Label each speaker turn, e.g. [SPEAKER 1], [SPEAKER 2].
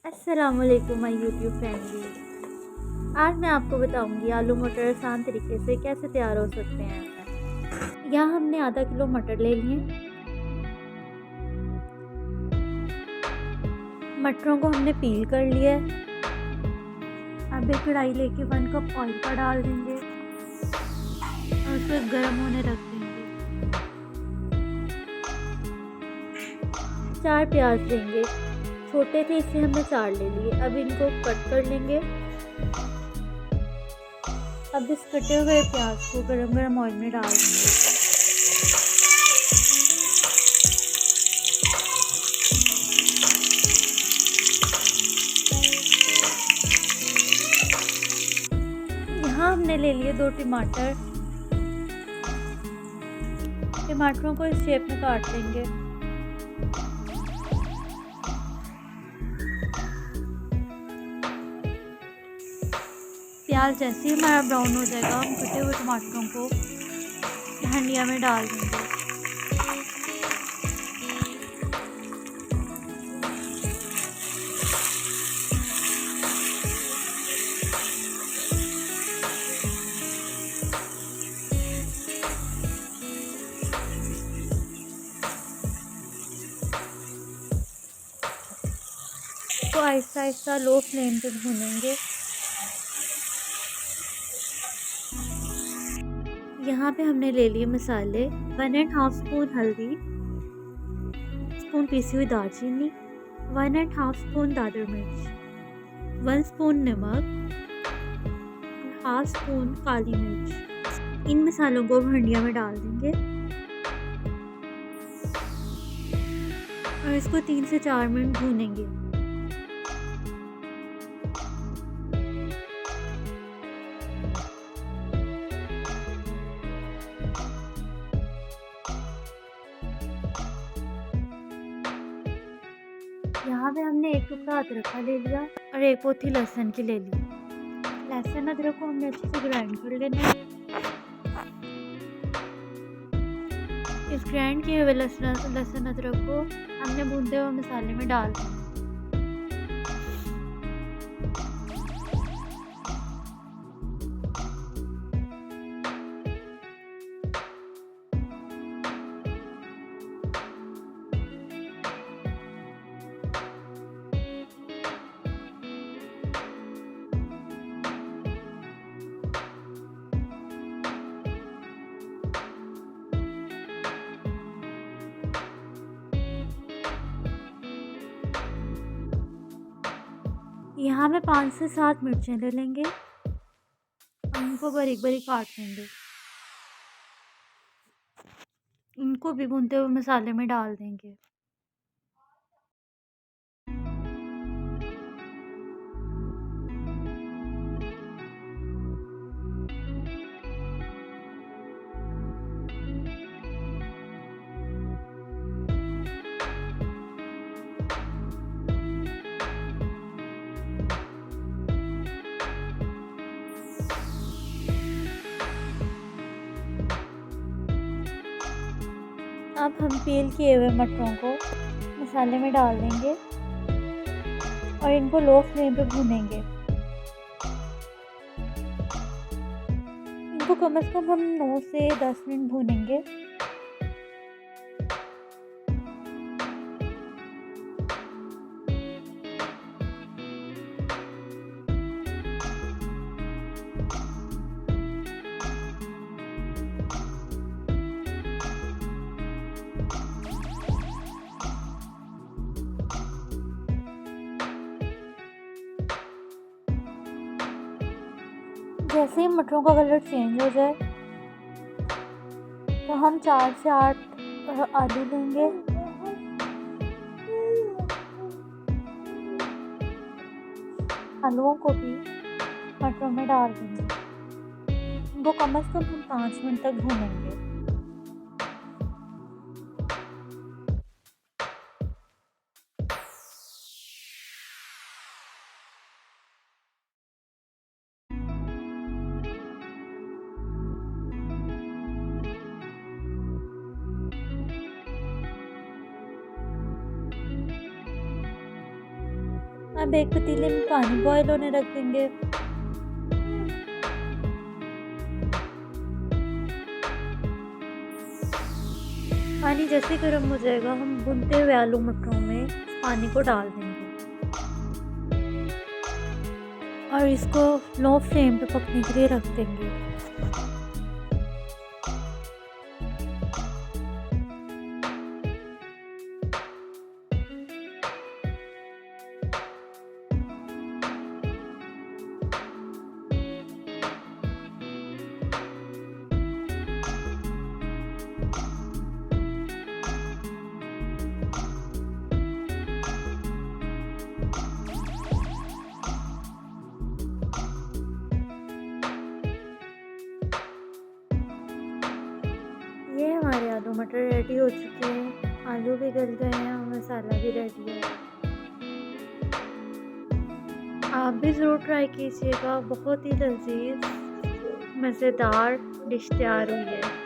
[SPEAKER 1] अस्सलामुअलैकुम my YouTube family. आज मैं आपको बताऊंगी आलू मटर आसान तरीके से कैसे तैयार हो सकते हैं। यहाँ हमने आधा किलो मटर ले लिए। मटरों को हमने पील कर लिया है। अब एक कढ़ाई लेके 1 कप ऑयल का डाल देंगे और उसको गर्म होने रख देंगे। 4 प्याज लेंगे, छोटे थे इसलिए हमने 4 ले लिए। अब इनको कट कर लेंगे। अब इस कटे हुए प्याज को गरम गरम ऑयल में डाल देंगे। यहाँ हमने ले लिए 2 टमाटर। टमाटरों को इस शेप में काट लेंगे। प्याज जैसे ही हमारा ब्राउन हो जाएगा, हम कटे हुए टमाटरों को हंडिया में डाल देंगे। तो आहिस्ता आहिस्ता लो फ्लेम पे भूनेंगे। यहाँ पे हमने ले लिए मसाले, 1.5 स्पून हल्दी, स्पून पीसी हुई दालचीनी, 1.5 स्पून दादर मिर्च, 1 स्पून नमक, 1/2 स्पून काली मिर्च। इन मसालों को हंडिया में डाल देंगे और इसको 3 से 4 मिनट भूनेंगे। यहाँ पे हमने एक टुकड़ा अदरक का ले लिया और एक पोथी लहसुन की ले ली। लहसुन अदरक को हमने अच्छे से ग्राइंड कर लेना है। इस ग्राइंड किए हुए लहसुन अदरक को हमने भूनते हुए मसाले में डाल दिया। यहाँ पे 5 से 7 मिर्चें ले लेंगे और इनको बारीक बारीक काट लेंगे। इनको भी भूनते हुए मसाले में डाल देंगे। अब हम पील किए हुए मटरों को मसाले में डाल देंगे और इनको लो फ्लेम पे भूनेंगे। इनको कम से कम हम 9 से 10 मिनट भूनेंगे। जैसे ही मटरों का कलर चेंज हो जाए तो हम 4 से 8 आलू लेंगे। आलूओं को भी मटरों में डाल देंगे। इनको कम से कम हम 5 मिनट तक भूनेंगे। अब एक पतीले में पानी बॉयल होने रख देंगे। पानी जैसे ही गर्म हो जाएगा हम भुनते हुए आलू मटरों में पानी को डाल देंगे और इसको लो फ्लेम पे पकने के लिए रख देंगे। ये हमारे आलू मटर रेडी हो चुके हैं। आलू भी गल गए हैं और मसाला भी रेडी है। आप भी ज़रूर ट्राई कीजिएगा। बहुत ही लजीज मज़ेदार डिश तैयार हुई है।